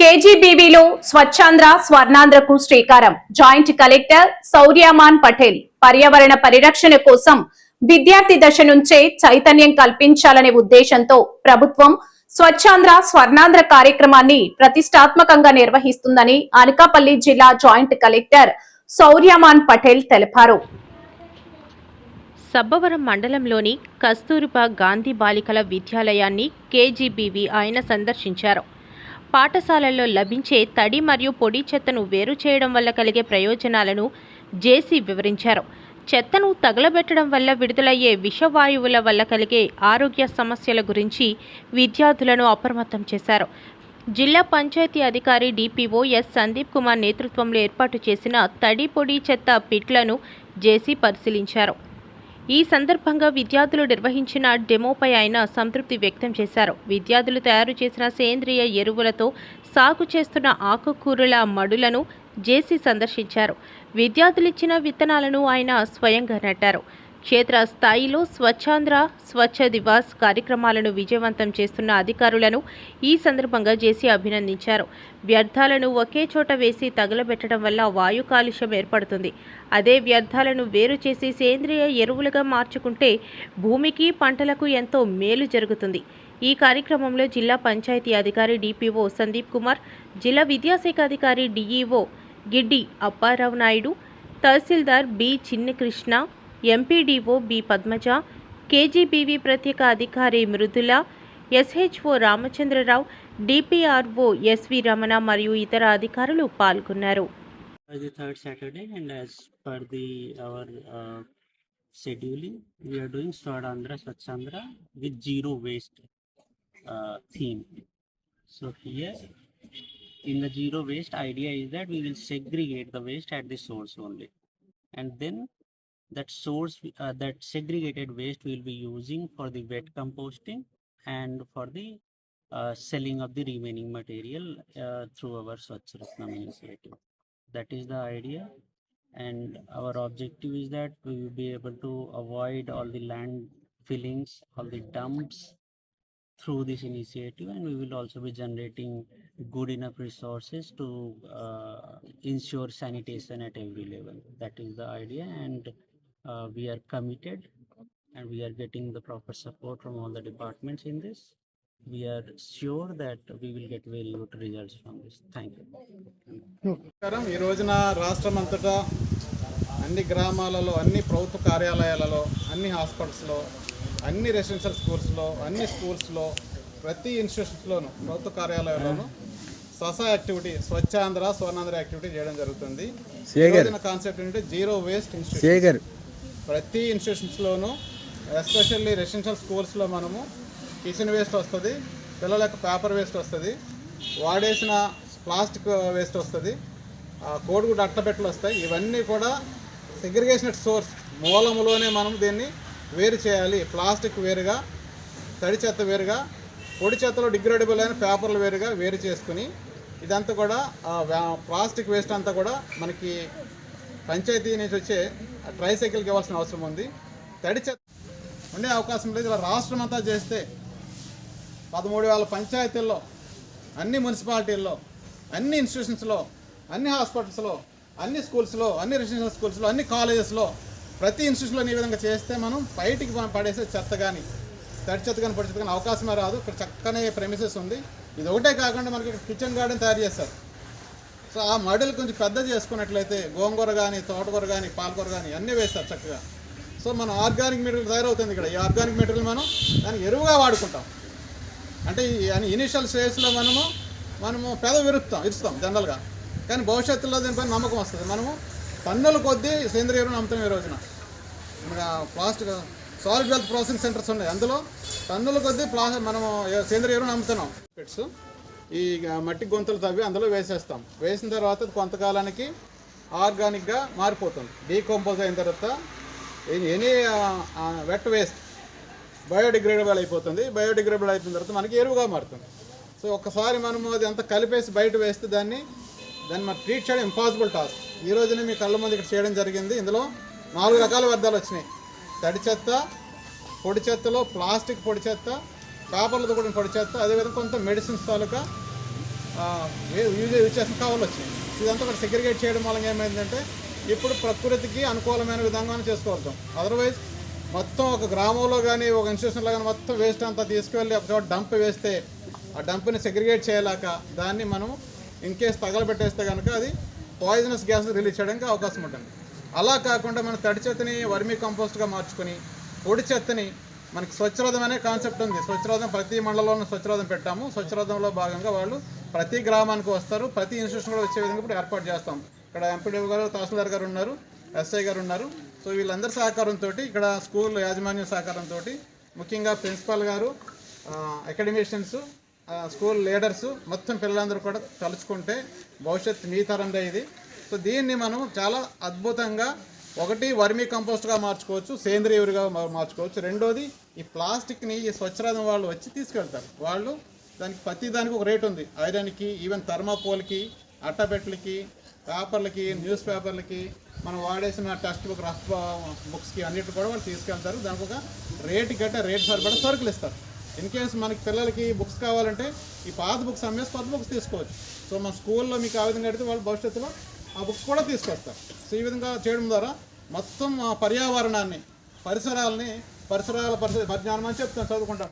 కేజీబీవీలో స్వచ్ఛాంధ్ర స్వర్ణాంధ్రకు శ్రీకారం. Joint collector Sauryaman Patel పర్యావరణ పరిరక్షణ కోసం విద్యార్థి దశ నుంచే చైతన్యం కల్పించాలనే ఉద్దేశంతో ప్రభుత్వం స్వచ్ఛాంధ్ర స్వర్ణాంధ్ర కార్యక్రమాన్ని ప్రతిష్టాత్మకంగా నిర్వహిస్తుందని అనకాపల్లి జిల్లా జాయింట్ కలెక్టర్ సౌర్యమాన్ పటేల్ తెలిపారు. సబ్బవరం మండలంలోని కస్తూర్బా గాంధీ బాలికల విద్యాలయాన్ని కేజీబీవీ ఆయన సందర్శించారు. పాఠశాలల్లో లభించే తడి మరియు పొడి చెత్తను వేరు చేయడం వల్ల కలిగే ప్రయోజనాలను జేసీ వివరించారు. చెత్తను తగలబెట్టడం వల్ల విడుదలయ్యే విషవాయువుల వల్ల కలిగే ఆరోగ్య సమస్యల గురించి విద్యార్థులను అప్రమత్తం చేశారు. జిల్లా పంచాయతీ అధికారి డిపిఓ ఎస్ సందీప్ కుమార్ నేతృత్వంలో ఏర్పాటు చేసిన తడి పొడి చెత్త పిట్లను జేసీ పరిశీలించారు. ఈ సందర్భంగా విద్యార్థులు నిర్వహించిన డెమోపై ఆయన సంతృప్తి వ్యక్తం చేశారు. విద్యార్థులు తయారు చేసిన సేంద్రియ ఎరువులతో సాగు చేస్తున్న ఆకుకూరల మడులను జేసీ సందర్శించారు. విద్యార్థులిచ్చిన విత్తనాలను ఆయన స్వయంగా నాటారు. క్షేత్ర స్థాయిలో స్వచ్ఛాంధ్ర స్వచ్ఛ దివాస్ కార్యక్రమాలను విజయవంతం చేస్తున్న అధికారులను ఈ సందర్భంగా జేసీ అభినందించారు. వ్యర్థాలను ఒకే చోట వేసి తగలబెట్టడం వల్ల వాయు కాలుష్యం ఏర్పడుతుంది. అదే వ్యర్థాలను వేరు చేసి సేంద్రియ ఎరువులుగా మార్చుకుంటే భూమికి పంటలకు ఎంతో మేలు జరుగుతుంది. ఈ కార్యక్రమంలో జిల్లా పంచాయతీ అధికారి డిపిఓ సందీప్ కుమార్, జిల్లా విద్యాశాఖ అధికారి డిఈఓ గిడ్డి అప్పారావు నాయుడు, తహసీల్దార్ B Chinnakrishna, MPDO B Padmaja, KGBV ప్రత్యేక అధికారి Mrudula, SHO Ramachandrarao, DPRO SV Ramana మరియు ఇతర అధికారులు పాల్గొన్నారు. scheduling, we are doing Swadandhra Swachhandra with zero waste theme. So here in the zero waste idea is that we will segregate the waste at the source only, and then that source that segregated waste we will be using for the wet composting and for the selling of the remaining material through our Swachh Ratnam initiative. That is the idea. And our objective is that we will be able to avoid all the land fillings, all the dumps through this initiative, and we will also be generating good enough resources to ensure sanitation at every level. That is the idea, and we are committed and we are getting the proper support from all the departments in this. We are sure that we will get very good results from this. Thank you. ఈ రోజున రాష్ట్రమంతటా అన్ని గ్రామాలలో, అన్ని ప్రభుత్వ కార్యాలయాలలో, అన్ని హాస్పిటల్స్లో, అన్ని రెసిడెన్షియల్ స్కూల్స్లో, అన్ని స్కూల్స్లో, ప్రతి ఇన్స్టిట్యూషన్స్లోనూ, ప్రభుత్వ కార్యాలయాల్లోనూ స్వసా యాక్టివిటీ, స్వచ్ఛాంధ్ర స్వర్ణాంధ్ర యాక్టివిటీ చేయడం జరుగుతుంది. కాన్సెప్ట్ ఏంటంటే జీరో వేస్ట్ ఇన్స్టిట్యూషన్. ప్రతి ఇన్స్టిట్యూషన్స్లోనూ, ఎస్పెషల్లీ రెసిడెన్షియల్ స్కూల్స్లో మనము కిచెన్ వేస్ట్ వస్తుంది, పిల్లల యొక్క పేపర్ వేస్ట్ వస్తుంది, వాడేసిన ప్లాస్టిక్ వేస్ట్ వస్తుంది, కోడిగుడ్డు అట్టపెట్టలు వస్తాయి. ఇవన్నీ కూడా సెగ్రిగేషన్ సోర్స్ మూలములోనే మనం దీన్ని వేరు చేయాలి. ప్లాస్టిక్ వేరుగా, తడి చెత్త వేరుగా, పొడి చెత్తలో డిగ్రేడబుల్ అయిన పేపర్లు వేరుగా వేరు చేసుకుని, ఇదంతా కూడా ప్లాస్టిక్ వేస్ట్ అంతా కూడా మనకి పంచాయతీ నుంచి వచ్చే ట్రైసైకిల్కి ఇవ్వాల్సిన అవసరం ఉంది. తడి చెత్త ఉండే అవకాశం లేదు. ఇలా రాష్ట్రం అంతా చేస్తే 13,000 పంచాయతీల్లో, అన్ని మున్సిపాలిటీల్లో, అన్ని ఇన్స్టిట్యూషన్స్లో, అన్ని హాస్పిటల్స్లో, అన్ని స్కూల్స్లో, అన్ని రెసిడెన్షియల్ స్కూల్స్లో, అన్ని కాలేజెస్లో, ప్రతి ఇన్స్టిట్యూషన్లో ఈ విధంగా చేస్తే మనం బయటికి పడేసే చెత్త కానీ, తడి చెత్త కానీ, పొడి చెత్త కానీ అవకాశమే రాదు. ఇక్కడ చక్కనే ప్రెమిసెస్ ఉంది. ఇది ఒకటే కాకుండా మనకి కిచెన్ గార్డెన్ తయారు చేస్తారు. సో ఆ మడులు కొంచెం పెద్ద చేసుకున్నట్లయితే గోంగూర కానీ, తోటకూర కానీ, పాలకూర కానీ అన్నీ వేస్తారు చక్కగా. సో మనం ఆర్గానిక్ మెటీరియల్ తయారవుతుంది ఇక్కడ. ఈ ఆర్గానిక్ మెటీరియల్ మనం దాన్ని ఎరువుగా వాడుకుంటాం. అంటే ఇనిషియల్ స్టేజ్లో మనము ఇరుస్తాం జనరల్గా, కానీ భవిష్యత్తులో దీనిపై నమ్మకం వస్తుంది. మనము టన్నుల కొద్దీ సేంద్రియ ఎరువును అమ్ముతాం. ఈ రోజున మన plastic solid wealth processing centres ఉన్నాయి, అందులో టన్నుల కొద్దీ మనము సేంద్రియ ఎరువును అమ్ముతున్నాం. పెట్స్ ఈ మట్టి గొంతులు తవ్వి అందులో వేసేస్తాం. వేసిన తర్వాత కొంతకాలానికి ఆర్గానిక్గా మారిపోతుంది. డీకంపోజ్ అయిన తర్వాత ఎనీ వెట్ వేస్ట్ బయోడిగ్రేడబుల్ అయిపోతుంది. బయోడిగ్రేడబుల్ అయిపోయిన తర్వాత మనకి ఎరువుగా మారుతుంది. సో ఒక్కసారి మనము అది అంతా కలిపేసి బయట వేస్తే దాన్ని మనం ట్రీట్ చేయడం ఇంపాసిబుల్ టాస్క్. ఈ రోజునే మీ కళ్ళ ముందు ఇక్కడ చేయడం జరిగింది. ఇందులో 4 రకాల వ్యర్థాలు వచ్చినాయి. తడి చెత్త, పొడి చెత్తలో ప్లాస్టిక్ పొడి చెత్త, పేపర్లతో కూడిన పొడి చెత్త, అదేవిధంగా కొంత మెడిసిన్స్ తాలూకా యూజ్ చేసిన కవర్లు వచ్చినాయి. ఇదంతా కూడా సెగ్రిగేట్ చేయడం వల్ల ఏమైందంటే ఇప్పుడు ప్రకృతికి అనుకూలమైన విధంగానే చేసుకోగలుగుతాం. అదర్వైజ్ మొత్తం ఒక గ్రామంలో కానీ ఒక ఇన్స్టిట్యూషన్లో కానీ మొత్తం వేస్ట్ అంతా తీసుకువెళ్ళి ఒక చోట డంప్ వేస్తే ఆ డంప్ని సెగ్రిగేట్ చేయలేక దాన్ని మనం ఇన్కేస్ తగలబెట్టేస్తే కనుక అది పాయిజనస్ గ్యాస్ రిలీజ్ చేయడానికి అవకాశం ఉంటుంది. అలా కాకుండా మనం తడి చెత్తని వర్మీ కంపోస్ట్గా మార్చుకొని పొడి చెత్తని మనకి స్వచ్ఛరథం అనే కాన్సెప్ట్ ఉంది. స్వచ్ఛరథం ప్రతి మండలంలో స్వచ్ఛరథం పెట్టాము. స్వచ్ఛరథంలో భాగంగా వాళ్ళు ప్రతి గ్రామానికి వస్తారు, ప్రతి ఇన్స్టిట్యూషన్ కూడా వచ్చే విధంగా ఇప్పుడు ఏర్పాటు చేస్తాం. ఇక్కడ ఎంపీడీ గారు, తహసీల్దార్ గారు ఉన్నారు, ఎస్ఐ గారు ఉన్నారు. సో వీళ్ళందరి సహకారంతో ఇక్కడ స్కూల్ యాజమాన్యం సహకారంతో ముఖ్యంగా ప్రిన్సిపాల్ గారు, అకాడమిషియన్స్, స్కూల్ లీడర్స్ మొత్తం పిల్లలందరూ కూడా తలుచుకుంటే భవిష్యత్ మీ తరందే ఇది. సో దీన్ని మనం చాలా అద్భుతంగా ఒకటి వర్మీ కంపోస్ట్గా మార్చుకోవచ్చు, సేంద్రియ ఎరువుగా మార్చుకోవచ్చు. రెండోది ఈ ప్లాస్టిక్ని ఈ స్వచ్ఛరథం వాళ్ళు వచ్చి తీసుకెళ్తారు. వాళ్ళు దానికి ప్రతి దానికి ఒక రేట్ ఉంది. ఐరన్కి, ఈవెన్ థర్మాకోల్కి, అట్టపెట్లకి, పేపర్లకి, న్యూస్ పేపర్లకి, మనం వాడేసిన టెక్స్ట్ బుక్, రఫ్ బుక్స్కి అన్నిటి కూడా వాళ్ళు తీసుకెళ్తారు. దానికి ఒక రేటు కట్టే రేటు సరిపడా సరుకులు ఇస్తారు. ఇన్ కేసు మనకి పిల్లలకి బుక్స్ కావాలంటే ఈ పాత బుక్స్ అమ్మేసి కొత్త బుక్స్ తీసుకోవచ్చు. సో మన స్కూల్లో మీకు ఆ విధంగా అడిగితే వాళ్ళు భవిష్యత్తులో ఆ బుక్స్ కూడా తీసుకొస్తారు. సో ఈ విధంగా చేయడం ద్వారా మొత్తం పర్యావరణాన్ని, పరిసరాల పరిజ్ఞానం అని చెప్తాను, చదువుకుంటాం.